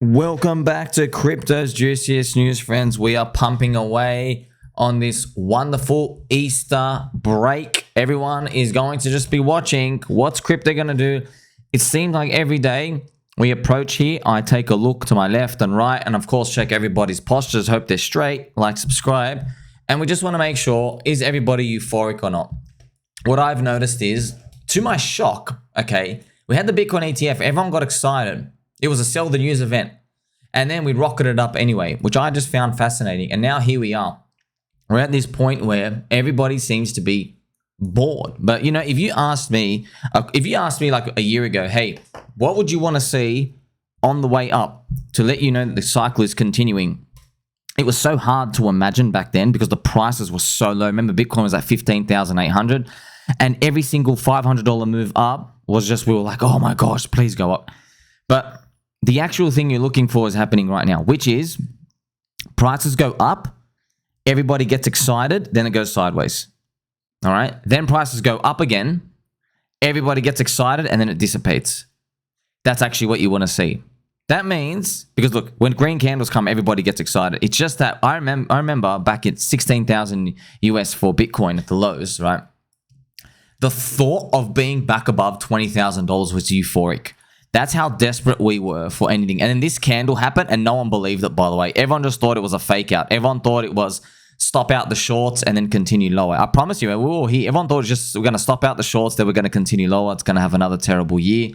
Welcome back to Crypto's Juiciest News, friends. We are pumping away on this wonderful Easter break. Everyone is going to just be watching. What's crypto going to do? It seems like every day we approach here, I take a look to my left and right, and of course check everybody's postures, hope they're straight, like, subscribe, and we just want to make sure, is everybody euphoric or not? What I've noticed is, to my shock, okay, we had the Bitcoin ETF, everyone got excited. It was a sell the news event. And then we rocketed up anyway, which I just found fascinating. And now here we are. We're at this point where everybody seems to be bored. But, you know, if you asked me like a year ago, hey, what would you want to see on the way up to let you know that the cycle is continuing? It was so hard to imagine back then because the prices were so low. Remember, Bitcoin was at 15,800 and every single $500 move up was just, we were like, oh my gosh, please go up. But the actual thing you're looking for is happening right now, which is prices go up, everybody gets excited, then it goes sideways. All right. Then prices go up again, everybody gets excited, and then it dissipates. That's actually what you want to see. That means, because look, when green candles come, everybody gets excited. It's just that I remember back at 16,000 US for Bitcoin at the lows, right? The thought of being back above $20,000 was euphoric. That's how desperate we were for anything. And then this candle happened and no one believed it, by the way. Everyone just thought it was a fake out. Everyone thought it was stop out the shorts and then continue lower. I promise you, we were all here. Everyone thought it was just we're going to stop out the shorts, then we're going to continue lower. It's going to have another terrible year.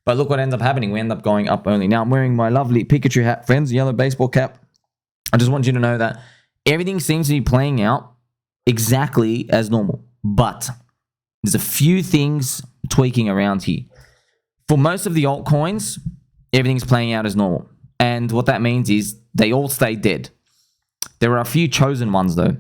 But look what ends up happening. We end up going up only. Now I'm wearing my lovely Pikachu hat, friends, yellow baseball cap. I just want you to know that everything seems to be playing out exactly as normal. But there's a few things tweaking around here. For most of the altcoins, everything's playing out as normal. And what that means is they all stay dead. There are a few chosen ones, though.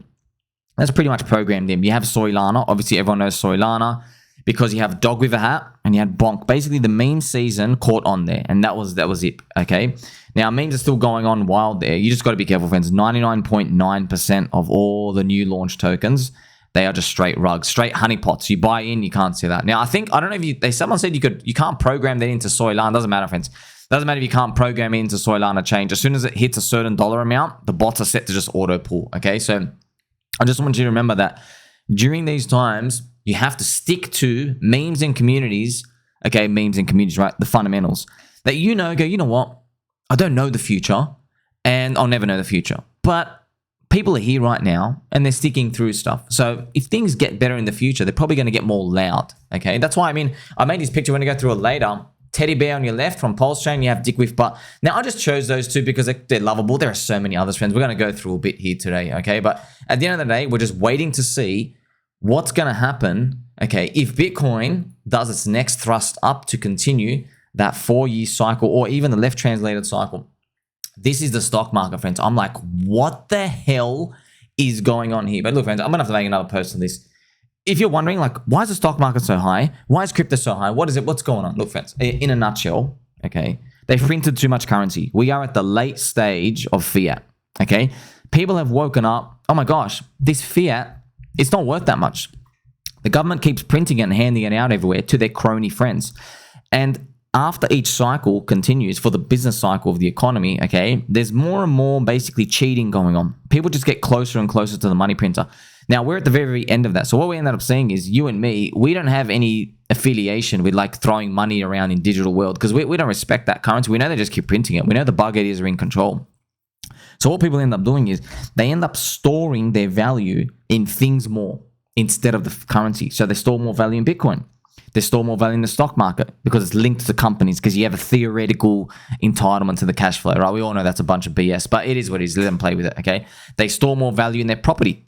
That's pretty much programmed in. You have Solana. Obviously, everyone knows Solana because you have Dog with a Hat and you had Bonk. Basically, the meme season caught on there, and that was it, okay? Now, memes are still going on wild there. You just got to be careful, friends. 99.9% of all the new launch tokens, they are just straight rugs, straight honeypots. You buy in, you can't see that. Now, I don't know if someone said you can't program that into Solana. Doesn't matter, friends. Doesn't matter if you can't program it into Solana change. As soon as it hits a certain dollar amount, the bots are set to just auto pull. Okay, so I just want you to remember that during these times, you have to stick to memes and communities. Okay, memes and communities, right? The fundamentals that you know. Go, you know what? I don't know the future, and I'll never know the future, but people are here right now and they're sticking through stuff. So if things get better in the future, they're probably going to get more loud. Okay. That's why, I made this picture when I go through it later. Teddy bear on your left from PulseChain. You have DickWifButt. Now, I just chose those two because they're lovable. There are so many others, friends. We're going to go through a bit here today. Okay. But at the end of the day, we're just waiting to see what's going to happen. Okay. If Bitcoin does its next thrust up to continue that 4-year cycle or even the left translated cycle. This is the stock market, friends. I'm like, what the hell is going on here? But look, friends, I'm going to have to make another post on this. If you're wondering, like, why is the stock market so high? Why is crypto so high? What is it? What's going on? Look, friends, in a nutshell, okay, they've printed too much currency. We are at the late stage of fiat, okay? People have woken up. Oh my gosh, this fiat, it's not worth that much. The government keeps printing it and handing it out everywhere to their crony friends. And after each cycle continues for the business cycle of the economy, okay, there's more and more basically cheating going on. People just get closer and closer to the money printer. Now, we're at the very, very end of that. So what we ended up seeing is you and me, we don't have any affiliation with like throwing money around in digital world because we don't respect that currency. We know they just keep printing it. We know the bug ideas are in control. So what people end up doing is they end up storing their value in things more instead of the currency. So they store more value in Bitcoin. They store more value in the stock market because it's linked to companies because you have a theoretical entitlement to the cash flow, right? We all know that's a bunch of BS, but it is what it is. Let them play with it, okay? They store more value in their property.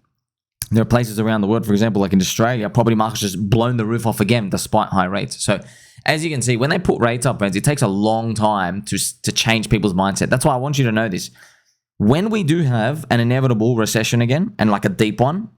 There are places around the world, for example, like in Australia, property market's just blown the roof off again despite high rates. So as you can see, when they put rates up, friends, it takes a long time to change people's mindset. That's why I want you to know this. When we do have an inevitable recession again and like a deep one,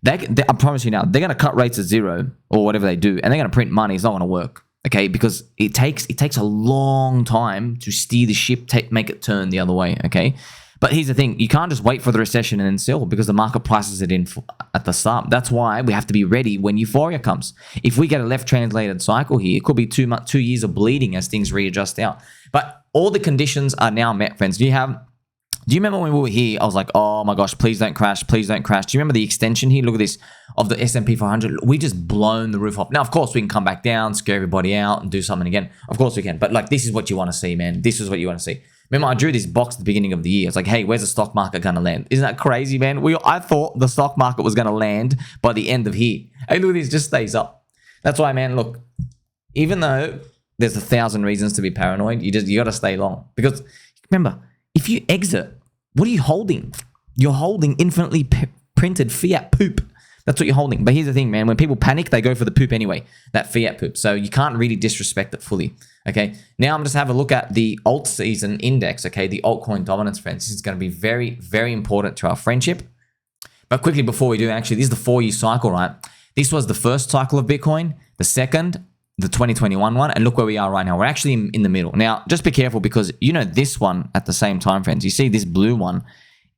I promise you now, they're going to cut rates at zero or whatever they do, and they're going to print money. It's not going to work, okay? Because it takes a long time to steer the ship, make it turn the other way, okay? But here's the thing. You can't just wait for the recession and then sell because the market prices it in at the start. That's why we have to be ready when euphoria comes. If we get a left translated cycle here, it could be 2 years of bleeding as things readjust out. But all the conditions are now met, friends. Do you remember when we were here? I was like, oh my gosh, please don't crash. Please don't crash. Do you remember the extension here? Look at this of the S&P 500. We just blown the roof off. Now, of course, we can come back down, scare everybody out and do something again. Of course we can. But like, this is what you want to see, man. This is what you want to see. Remember, I drew this box at the beginning of the year. It's like, hey, where's the stock market going to land? Isn't that crazy, man? I thought the stock market was going to land by the end of here. Hey, look at this. Just stays up. That's why, man, look, even though there's 1,000 reasons to be paranoid, you got to stay long. Because remember, if you exit, what are you holding? You're holding infinitely printed fiat poop. That's what you're holding. But here's the thing, man. When people panic, they go for the poop anyway, that fiat poop. So you can't really disrespect it fully, okay? Now I'm just have a look at the alt season index, okay? The altcoin dominance, friends. This is going to be very, very important to our friendship. But quickly before we do, actually, this is the 4-year cycle, right? This was the first cycle of Bitcoin, the second, the 2021 one, and look where we are right now. We're actually in the middle. Now, just be careful because you know this one at the same time, friends. You see this blue one,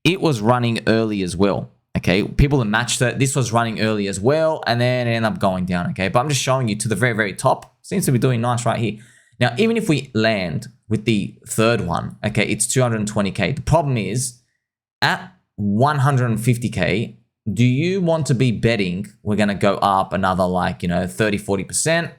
it was running early as well, okay? People that matched it, this was running early as well, and then it ended up going down, okay? But I'm just showing you to the very, very top. Seems to be doing nice right here. Now, even if we land with the third one, okay, it's 220K. The problem is at 150K, do you want to be betting we're going to go up another like, 30, 40%?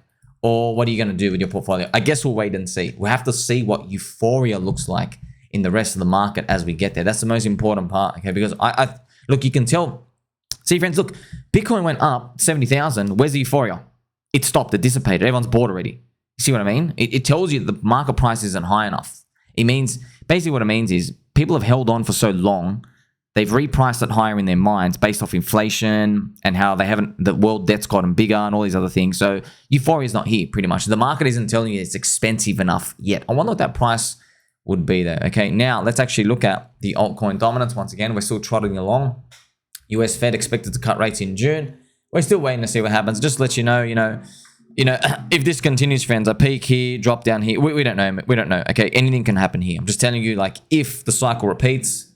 Or what are you going to do with your portfolio? I guess we'll wait and see. We have to see what euphoria looks like in the rest of the market as we get there. That's the most important part, okay? Because I look, you can tell. See, friends, look, Bitcoin went up 70,000. Where's the euphoria? It stopped. It dissipated. Everyone's bored already. You see what I mean? It tells you the market price isn't high enough. It means, basically what it means is people have held on for so long. They've repriced it higher in their minds based off inflation and how the world debt's gotten bigger and all these other things. So euphoria is not here pretty much. The market isn't telling you it's expensive enough yet. I wonder what that price would be there. Okay, now let's actually look at the altcoin dominance. Once again, we're still trotting along. US Fed expected to cut rates in June. We're still waiting to see what happens. Just to let you know, if this continues, friends, a peak here, drop down here. We don't know. We don't know. Okay, anything can happen here. I'm just telling you, like, if the cycle repeats,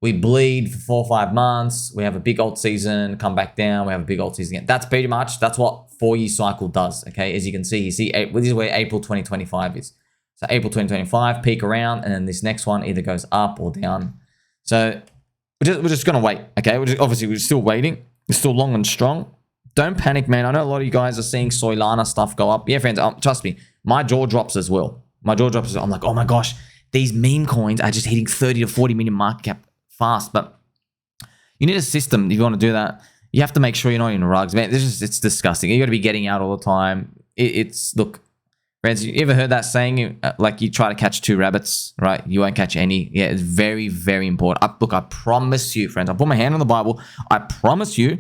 we bleed for 4 or 5 months. We have a big alt season, come back down. We have a big alt season again. That's pretty much, that's what 4-year cycle does, okay? As you can see, this is where April 2025 is. So April 2025, peak around, and then this next one either goes up or down. So we're just going to wait, okay? Obviously, we're still waiting. It's still long and strong. Don't panic, man. I know a lot of you guys are seeing Solana stuff go up. Yeah, friends, trust me, my jaw drops as well. My jaw drops as well. I'm like, oh my gosh, these meme coins are just hitting 30 to 40 million market cap fast, but you need a system if you want to do that. You have to make sure you're not in rugs, man. It's disgusting. You got to be getting out all the time. Look, friends, you ever heard that saying, like you try to catch 2 rabbits, right? You won't catch any. Yeah, it's very, very important. Look, I promise you, friends, I put my hand on the Bible. I promise you,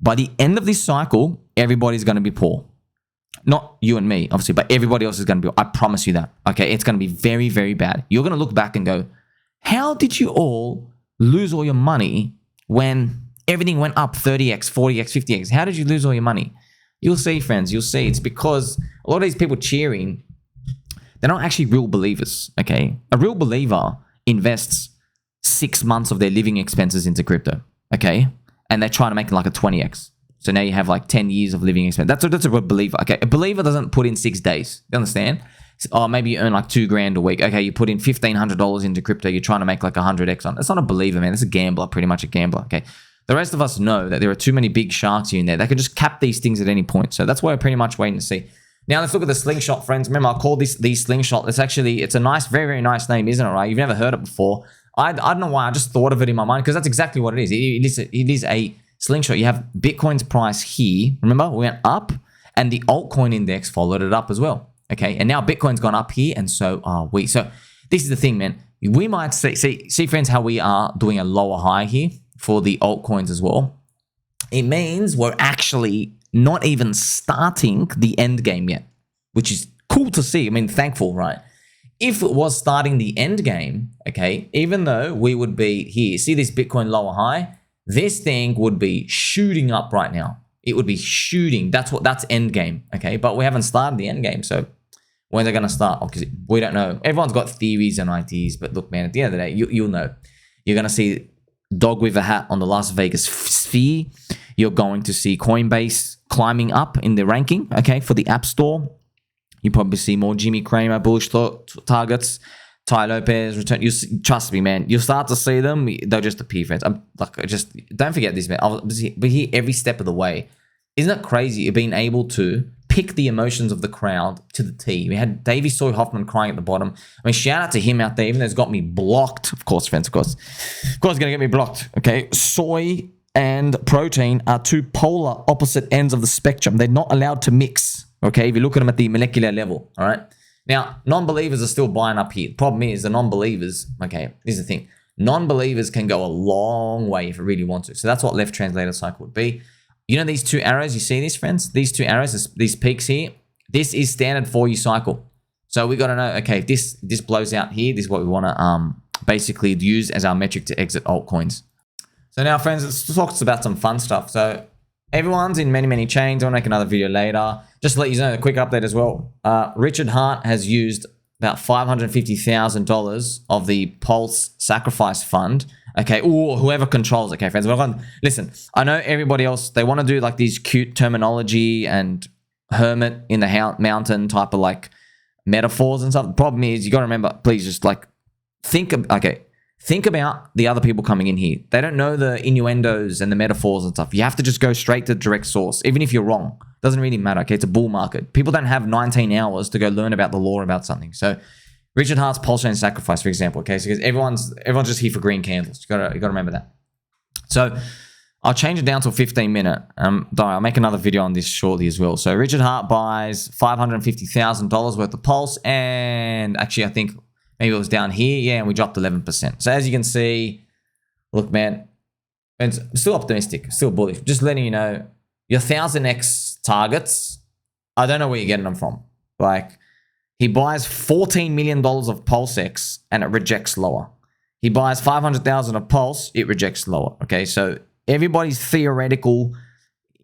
by the end of this cycle, everybody's going to be poor. Not you and me, obviously, but everybody else is going to be. I promise you that. Okay, it's going to be very, very bad. You're going to look back and go, how did you all lose all your money when everything went up 30x, 40x, 50x? How did you lose all your money? You'll see, friends. You'll see. It's because a lot of these people cheering, they're not actually real believers, okay? A real believer invests 6 months of their living expenses into crypto, okay? And they're trying to make it like a 20x. So now you have like 10 years of living expense. That's a real believer, okay? A believer doesn't put in 6 days. You understand? Oh, maybe you earn like $2,000 a week. Okay, you put in $1,500 into crypto. You're trying to make like 100x on. That's not a believer, man. That's a gambler, pretty much a gambler. Okay, the rest of us know that there are too many big sharks here and there. They can just cap these things at any point. So that's why we're pretty much waiting to see. Now let's look at the Slingshot, friends. Remember, I called the Slingshot. It's a nice, very, very nice name, isn't it? Right? You've never heard it before. I don't know why. I just thought of it in my mind because that's exactly what it is. It is a Slingshot. You have Bitcoin's price here. Remember, we went up, and the altcoin index followed it up as well. Okay, and now Bitcoin's gone up here, and so are we. So this is the thing, man. We might see, friends, how we are doing a lower high here for the altcoins as well. It means we're actually not even starting the end game yet, which is cool to see. I mean, thankful, right? If it was starting the end game, okay, even though we would be here, see this Bitcoin lower high, this thing would be shooting up right now. It would be shooting. That's end game, okay? But we haven't started the end game, so when they're going to start, because we don't know. Everyone's got theories and ideas, but look, man, at the end of the day, you'll know. You're going to see dog with a hat on the Las Vegas sphere. You're going to see Coinbase climbing up in the ranking, okay, for the App Store. You probably see more Jimmy Cramer bullish targets. Ty Lopez return. Trust me, man. You'll start to see them. They'll just appear, friends. I'm like, just don't forget this, man. I'll be here every step of the way. Isn't it crazy being able to pick the emotions of the crowd to the T? We had Davey Soy Hoffman crying at the bottom. I mean, shout out to him out there, even though it's got me blocked. Of course, friends, of course. Of course, it's going to get me blocked. Okay. Soy and protein are two polar opposite ends of the spectrum. They're not allowed to mix. Okay. If you look at them at the molecular level. All right. Now, non-believers are still buying up here. The problem is the non-believers, okay, here's the thing. Non-believers can go a long way if it really want to. So that's what left translated cycle would be. You know these two arrows, you see these, friends? These two arrows, these peaks here, this is standard 4-year cycle. So we got to know, okay, if this blows out here, this is what we want to basically use as our metric to exit altcoins. So now, friends, let's talk about some fun stuff. So everyone's in many chains. I'll make another video later. Just to let you know, a quick update as well. Richard Hart has used about $550,000 of the Pulse Sacrifice Fund. Okay, or whoever controls it. Okay, friends. Listen, I know everybody else, they want to do like these cute terminology and hermit in the mountain type of like metaphors and stuff. The problem is you got to remember, please just like think about the other people coming in here. They don't know the innuendos and the metaphors and stuff. You have to just go straight to direct source, even if you're wrong. Doesn't really matter, okay? It's a bull market. People don't have 19 hours to go learn about the law about something. So Richard Hart's PulseChain Sacrifice, for example, okay? So because everyone's just here for green candles. You gotta remember that. So I'll change it down to a 15-minute. I'll make another video on this shortly as well. So Richard Hart buys $550,000 worth of Pulse, and actually I think maybe it was down here, yeah, and we dropped 11%. So as you can see, look, man, it's still optimistic, still bullish. Just letting you know, your 1000x targets, I don't know where you're getting them from. Like, he buys $14 million of PulseX and it rejects lower. He buys 500,000 of Pulse, it rejects lower. Okay, so everybody's theoretical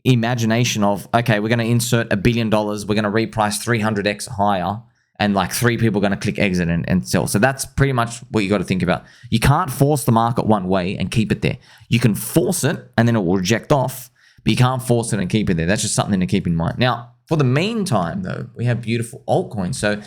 imagination of, okay, we're going to insert $1 billion, we're going to reprice 300x higher, and like 3 people are going to click exit and sell. So that's pretty much what you got to think about. You can't force the market one way and keep it there. You can force it and then it will reject off, but you can't force it and keep it there. That's just something to keep in mind. Now, for the meantime, though, we have beautiful altcoins. So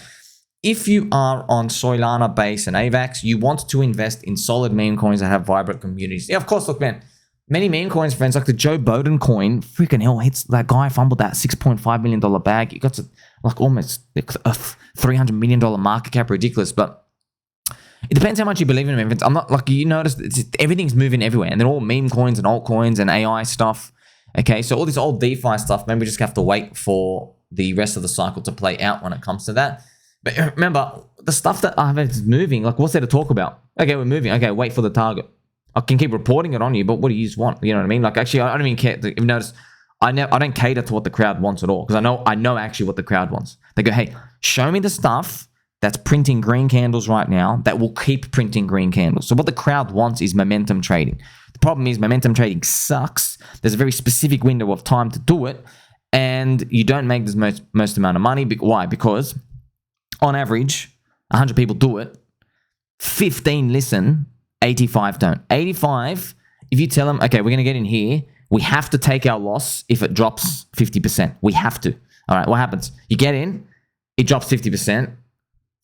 if you are on Solana base and AVAX, you want to invest in solid meme coins that have vibrant communities. Yeah, of course, look, man, many meme coins, friends, like the Joe Biden coin, freaking hell, hits that guy fumbled that $6.5 million bag. You got to like almost a $300 million market cap, ridiculous. But it depends how much you believe in them. I'm not like, you notice everything's moving everywhere, and they're all meme coins and altcoins and AI stuff. Okay, so all this old DeFi stuff, maybe we just have to wait for the rest of the cycle to play out when it comes to that. But remember, the stuff that is moving, like what's there to talk about? Okay, we're moving. Okay, wait for the target. I can keep reporting it on you, but what do you just want? You know what I mean? Like, actually, I don't even care. If you notice, I don't cater to what the crowd wants at all, because I know actually what the crowd wants. They go, hey, show me the stuff that's printing green candles right now that will keep printing green candles. So what the crowd wants is momentum trading. The problem is momentum trading sucks. There's a very specific window of time to do it, and you don't make the most amount of money. Why? Because on average, 100 people do it, 15 listen, 85 don't. 85, if you tell them, okay, we're going to get in here, we have to take our loss if it drops 50%. We have to. All right, what happens? You get in, it drops 50%.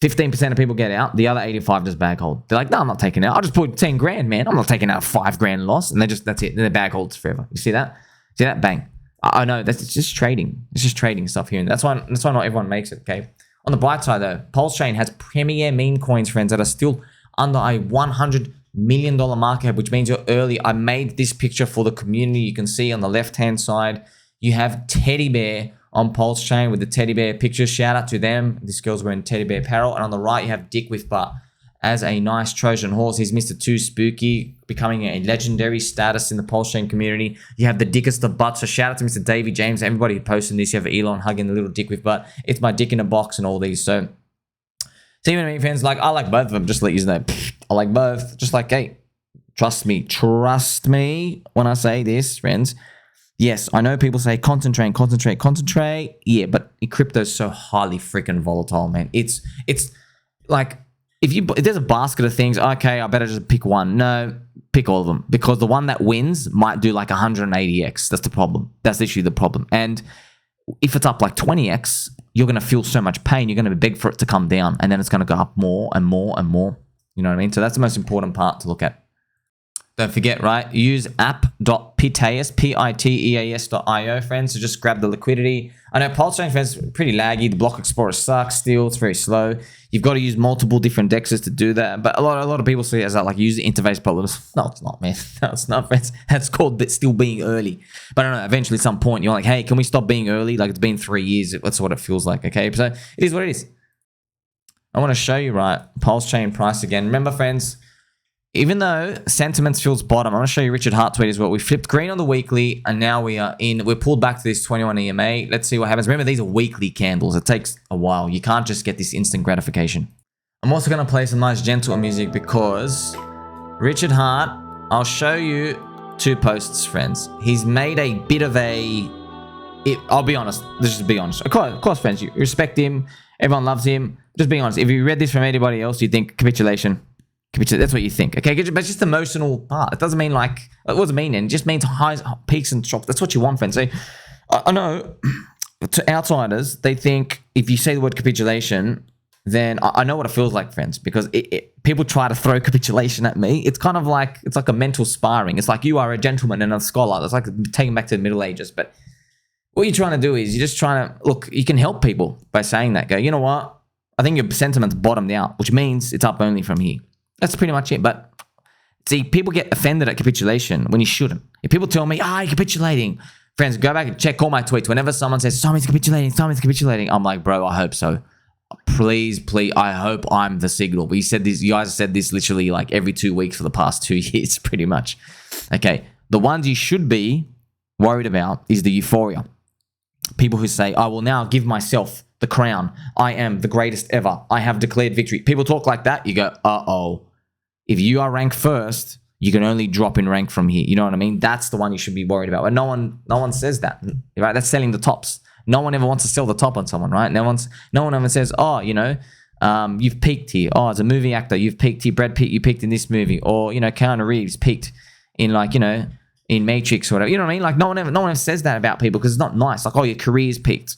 15% of people get out. The other 85 just bag hold. They're like, no, I'm not taking it out. I'll just put 10 grand, man. I'm not taking out a 5 grand loss. And that's it. Then the bag holds forever. You see that? See that? Bang. I know. It's just trading. It's just trading stuff here. And that's why not everyone makes it, okay? On the bright side, though, PulseChain has premier meme coins, friends, that are still under a $100 million market cap, which means you're early. I made this picture for the community. You can see on the left-hand side, you have Teddy Bear on PulseChain with the teddy bear picture. Shout out to them. This girl's wearing teddy bear apparel. And on the right, you have DickWifButt as a nice Trojan horse. He's Mr. Too Spooky, becoming a legendary status in the PulseChain community. You have the dickest of butts. So shout out to Mr. Davey James. Everybody posting this. You have Elon hugging the little DickWifButt. It's my dick in a box and all these. So see what I mean, friends? Like, I like both of them. Just let you know. I like both. Just like, hey, trust me when I say this, friends. Yes, I know people say concentrate. Yeah, but crypto's so highly freaking volatile, man. It's like if there's a basket of things, okay, I better just pick one. No, pick all of them, because the one that wins might do like 180x. That's the problem. That's literally the problem. And if it's up like 20x, you're going to feel so much pain. You're going to beg for it to come down, and then it's going to go up more and more and more. You know what I mean? So that's the most important part to look at. Don't forget, right? Use app.piteas, Piteas.io, friends, to just grab the liquidity. I know PulseChain, friends, pretty laggy. The block explorer sucks still. It's very slow. You've got to use multiple different dexes to do that. But a lot of people see it as like user interface problems. No, it's not, man. No, it's not, friends. That's called still being early. But I don't know, eventually at some point, you're like, hey, can we stop being early? Like, it's been 3 years. That's what it feels like, okay? So it is what it is. I want to show you, right, PulseChain price again. Remember, friends, even though sentiments feels bottom, I'm going to show you Richard Hart tweet as well. We flipped green on the weekly, and now we're pulled back to this 21 EMA. Let's see what happens. Remember, these are weekly candles. It takes a while. You can't just get this instant gratification. I'm also going to play some nice gentle music because Richard Hart, I'll show you 2 posts, friends. He's made a bit of I'll be honest. Let's just be honest. Of course, friends, you respect him. Everyone loves him. Just being honest. If you read this from anybody else, you think capitulation. That's what you think, okay? But it's just the emotional part. It doesn't mean like, what does it mean? It just means highs, peaks, and drops. That's what you want, friends. So, I know to outsiders, they think if you say the word capitulation, then I know what it feels like, friends, because people try to throw capitulation at me. It's kind of like, it's like a mental sparring. It's like you are a gentleman and a scholar. It's like taking back to the Middle Ages. But what you're trying to do is you're just trying to, look, you can help people by saying that. Go, you know what? I think your sentiment's bottomed out, which means it's up only from here. That's pretty much it. But see, people get offended at capitulation when you shouldn't. If people tell me, you're capitulating, friends, go back and check all my tweets. Whenever someone says, Simon's capitulating, I'm like, bro, I hope so. Please, I hope I'm the signal. But you guys said this literally like every 2 weeks for the past 2 years, pretty much. Okay. The ones you should be worried about is the euphoria. People who say, I will now give myself the crown. I am the greatest ever. I have declared victory. People talk like that. You go, uh-oh. If you are ranked first, you can only drop in rank from here. You know what I mean? That's the one you should be worried about. But no one says that, right? That's selling the tops. No one ever wants to sell the top on someone, right? No one ever says, you've peaked here. Oh, as a movie actor, you've peaked here. Brad Pitt, you peaked in this movie. Or, Keanu Reeves peaked in in Matrix or whatever. You know what I mean? Like no one ever says that about people because it's not nice. Like, oh, your career's peaked,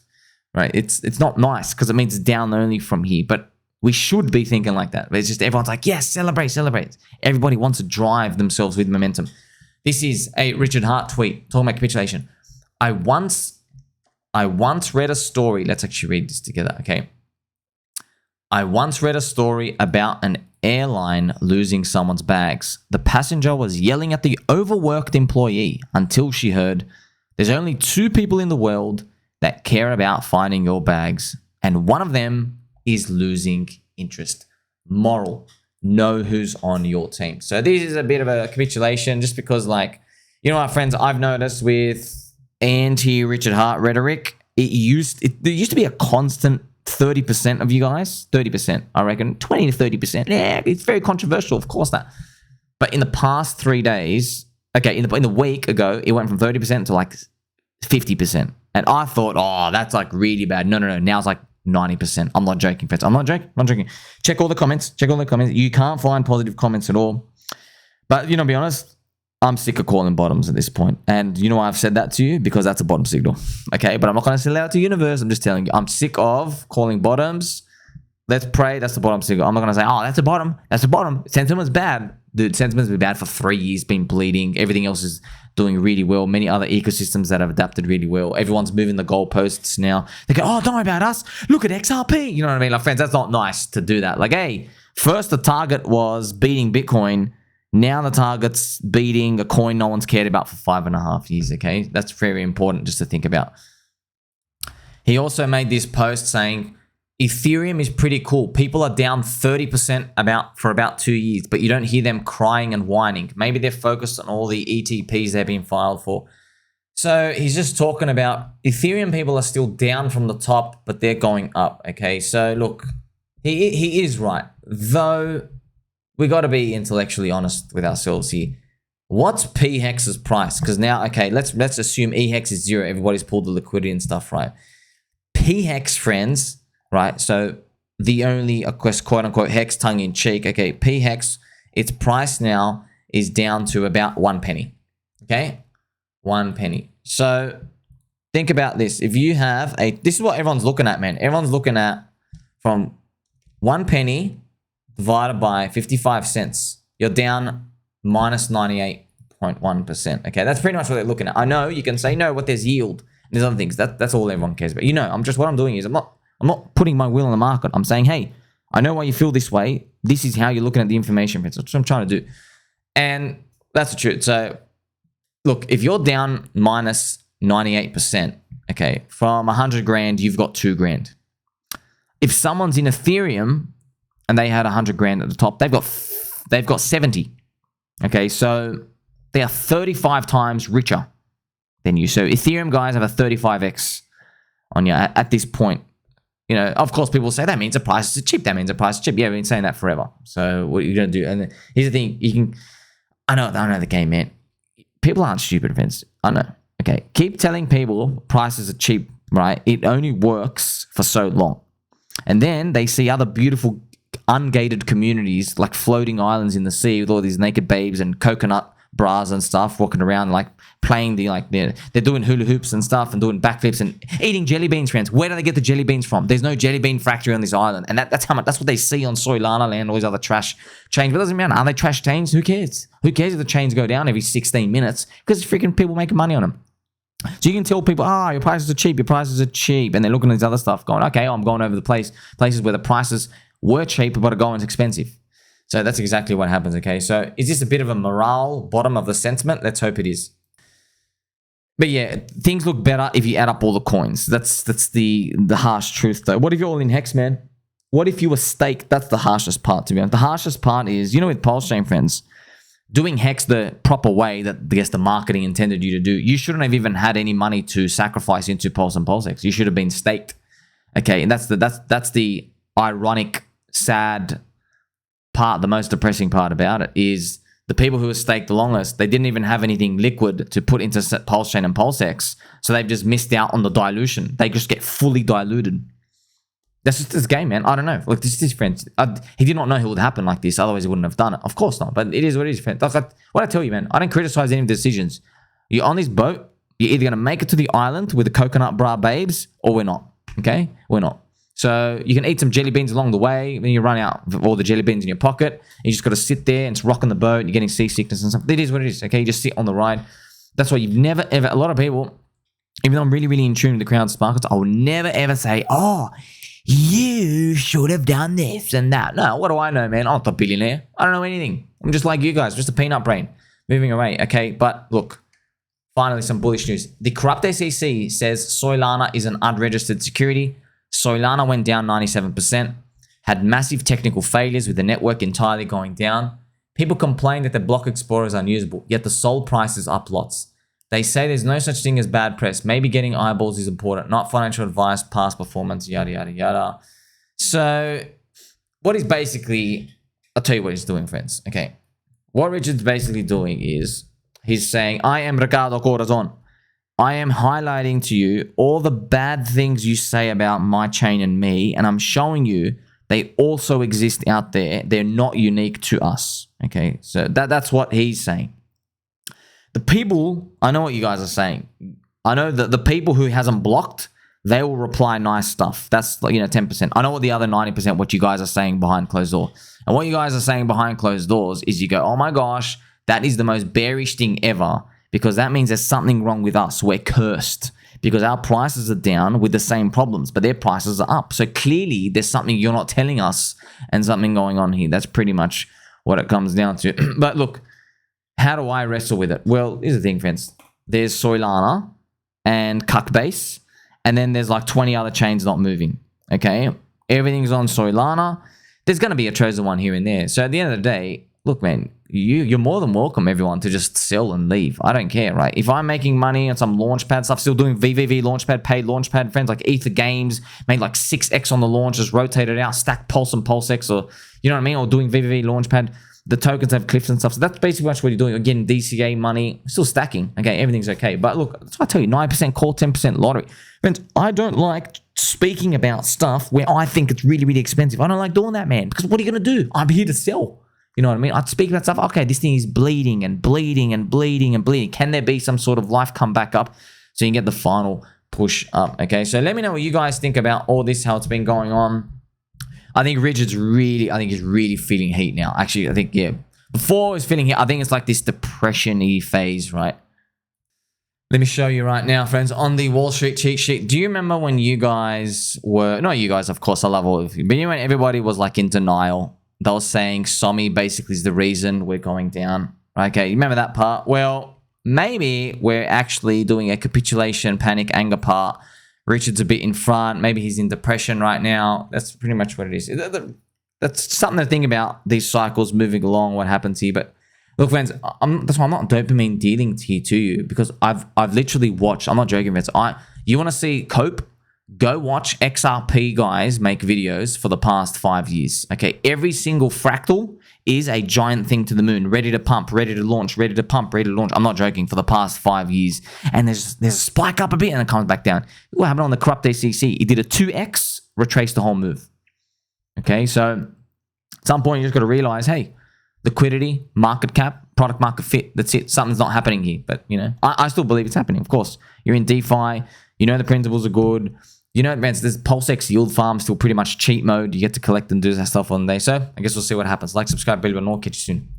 right? It's not nice because it means it's down only from here. But we should be thinking like that. But it's just everyone's like, yes, celebrate. Everybody wants to drive themselves with momentum. This is a Richard Hart tweet talking about capitulation. I once read a story. Let's actually read this together, okay? I once read a story about an airline losing someone's bags. The passenger was yelling at the overworked employee until she heard, there's only 2 people in the world that care about finding your bags, and one of them is losing interest. Moral, know who's on your team. So this is a bit of a capitulation just because, like, you know what, friends, I've noticed with anti-Richard Hart rhetoric, there used to be a constant 30% of you guys, 30%, I reckon, 20 to 30%. Yeah, it's very controversial, of course that. But in the past 3 days, okay, in the week ago, it went from 30% to like 50%. And I thought, oh, that's like really bad. No. Now it's like 90%. I'm not joking, friends. I'm not joking. Check all the comments. You can't find positive comments at all. But, be honest, I'm sick of calling bottoms at this point. And you know why I've said that to you? Because that's a bottom signal. Okay, but I'm not going to sell out to the universe. I'm just telling you, I'm sick of calling bottoms. Let's pray that's the bottom signal. I'm not going to say, oh, that's a bottom. Sentiment's bad. Dude, sentiment's been bad for 3 years, been bleeding. Everything else is doing really well. Many other ecosystems that have adapted really well. Everyone's moving the goalposts now. They go, oh, don't worry about us. Look at XRP. You know what I mean? Like, friends, that's not nice to do that. Like, hey, first the target was beating Bitcoin. Now the target's beating a coin no one's cared about for 5.5 years, okay? That's very important just to think about. He also made this post saying, Ethereum is pretty cool. People are down 30% for about 2 years, but you don't hear them crying and whining. Maybe they're focused on all the ETPs they've been filed for. So he's just talking about Ethereum people are still down from the top, but they're going up, okay? So look, he is right, though. We got to be intellectually honest with ourselves here. What's PHEX's price? Because now, okay, let's assume EHEX is 0. Everybody's pulled the liquidity and stuff, right? PHEX, friends, right? So the only, quote unquote, hex tongue in cheek. Okay, PHEX, its price now is down to about 1 penny. Okay, 1 penny. So think about this. If you have this is what everyone's looking at, man. Everyone's looking at from 1 penny divided by 55 cents. You're down minus 98.1%. Okay, that's pretty much what they're looking at. I know you can say, no, what there's yield. And there's other things. That's all everyone cares about. You know, what I'm doing is I'm not putting my will on the market. I'm saying, hey, I know why you feel this way. This is how you're looking at the information. That's what I'm trying to do. And that's the truth. So, look, if you're down minus 98%, okay, from 100 grand, you've got 2 grand. If someone's in Ethereum and they had 100 grand at the top, they've got 70. Okay, so they are 35 times richer than you. So Ethereum guys have a 35x on you at this point. You know, of course, people say that means the price is cheap. That means the price is cheap. Yeah, we've been saying that forever. So what are you gonna do? And here's the thing: I know the game, man. People aren't stupid, Vince. I know. Okay, keep telling people prices are cheap, right? It only works for so long, and then they see other beautiful ungated communities like floating islands in the sea with all these naked babes and coconut bras and stuff walking around like playing they're doing hula hoops and stuff and doing backflips and eating jelly beans, friends. Where do they get the jelly beans from? There's no jelly bean factory on this island, and that's what they see on Solana land, all these other trash chains. But it doesn't matter. Are they trash chains? Who cares? Who cares if the chains go down every 16 minutes? Because freaking people making money on them. So you can tell people, your prices are cheap, and they're looking at this other stuff going, okay, I'm going over the places where the prices were cheap but are going expensive. So that's exactly what happens, okay? So is this a bit of a morale bottom of the sentiment? Let's hope it is. But yeah, things look better if you add up all the coins. That's the harsh truth, though. What if you're all in Hex, man? What if you were staked? That's the harshest part, to be honest. The harshest part is, with PulseChain, friends, doing Hex the proper way that I guess the marketing intended you to do, you shouldn't have even had any money to sacrifice into Pulse and PulseX. You should have been staked. Okay, and that's the ironic, sad part, the most depressing part about it is the people who were staked the longest, they didn't even have anything liquid to put into PulseChain and PulseX, so they've just missed out on the dilution. They just get fully diluted. That's just this game, man. I don't know. Look, this is his friends. He did not know it would happen like this, otherwise he wouldn't have done it. Of course not, but it is what it is, friend. Like, what I tell you, man, I don't criticize any of the decisions. You're on this boat, you're either going to make it to the island with the coconut bra babes, or we're not, okay? We're not. So you can eat some jelly beans along the way. Then you run out of all the jelly beans in your pocket. You just got to sit there and it's rocking the boat. You're getting seasickness and stuff. It is what it is, okay? You just sit on the ride. That's why you've never, ever, a lot of people, even though I'm really, really in tune with the crowd's markets, I will never, ever say, you should have done this and that. No, what do I know, man? I'm not a billionaire. I don't know anything. I'm just like you guys, just a peanut brain moving away, okay? But look, finally, some bullish news. The corrupt SEC says Solana is an unregistered security. Solana went down 97%, had massive technical failures with the network entirely going down. People complain that the block explorer is unusable, yet the sold price is up lots. They say there's no such thing as bad press. Maybe getting eyeballs is important, not financial advice, past performance, yada, yada, yada. So what is basically, I'll tell you what he's doing, friends. Okay. What Richard's basically doing is he's saying, I am Ricardo Corazon. I am highlighting to you all the bad things you say about my chain and me, and I'm showing you they also exist out there. They're not unique to us. Okay, so that's what he's saying. The people, I know what you guys are saying. I know that the people who hasn't blocked, they will reply nice stuff. That's 10%. I know what the other 90%, what you guys are saying behind closed door. And what you guys are saying behind closed doors is you go, oh my gosh, that is the most bearish thing ever. Because that means there's something wrong with us. We're cursed because our prices are down with the same problems, but their prices are up. So clearly there's something you're not telling us and something going on here. That's pretty much what it comes down to. But look, how do I wrestle with it? Well, here's the thing, friends. There's Solana and Cuckbase, and then there's like 20 other chains not moving. Okay? Everything's on Solana. There's going to be a chosen one here and there. So at the end of the day, look, man, you're more than welcome, everyone, to just sell and leave. I don't care, right? If I'm making money on some launchpad stuff, still doing VVV launchpad, paid launchpad, friends like Ether Games, made like 6x on the launch, just rotated out, stack Pulse and PulseX, or you know what I mean? Or doing VVV launchpad. The tokens have cliffs and stuff. So that's basically what you're doing. You're getting DCA money, still stacking. Okay, everything's okay. But look, that's what I tell you, 9% call, 10% lottery. Friends, I don't like speaking about stuff where I think it's really, really expensive. I don't like doing that, man, because what are you going to do? I'm here to sell. You know what I mean? I'd speak about stuff. Okay, this thing is bleeding and bleeding and bleeding and bleeding. Can there be some sort of life come back up so you can get the final push up. Okay, so let me know what you guys think about all this, how it's been going on. I think Rigid's really, he's really feeling heat now. Actually, I think, yeah, before it was feeling heat, I think it's like this depression-y phase, right? Let me show you right now, friends, on the Wall Street cheat sheet. Do you remember when you guys were, not you guys, of course, I love all of you, but you know when everybody was like in denial? They were saying SOMI basically is the reason we're going down. Okay, you remember that part? Well, maybe we're actually doing a capitulation, panic, anger part. Richard's a bit in front. Maybe he's in depression right now. That's pretty much what it is. That's something to think about, these cycles moving along, what happens here. But look, friends, that's why I'm not dopamine dealing here to you, because I've literally watched, I'm not joking, friends. You want to see cope? Go watch XRP guys make videos for the past 5 years. Okay, every single fractal is a giant thing to the moon, ready to pump, ready to launch, ready to pump, ready to launch. I'm not joking, for the past 5 years. And there's a spike up a bit and it comes back down. What happened on the corrupt ACC? It did a 2x, retraced the whole move. Okay, so at some point you just got to realize, hey, liquidity, market cap, product market fit, that's it. Something's not happening here. But, you know, I still believe it's happening, of course. You're in DeFi. You know the principles are good. You know, man, there's PulseX yield farm, still pretty much cheat mode. You get to collect and do that stuff on the day. So I guess we'll see what happens. Like, subscribe, bell button, catch you soon.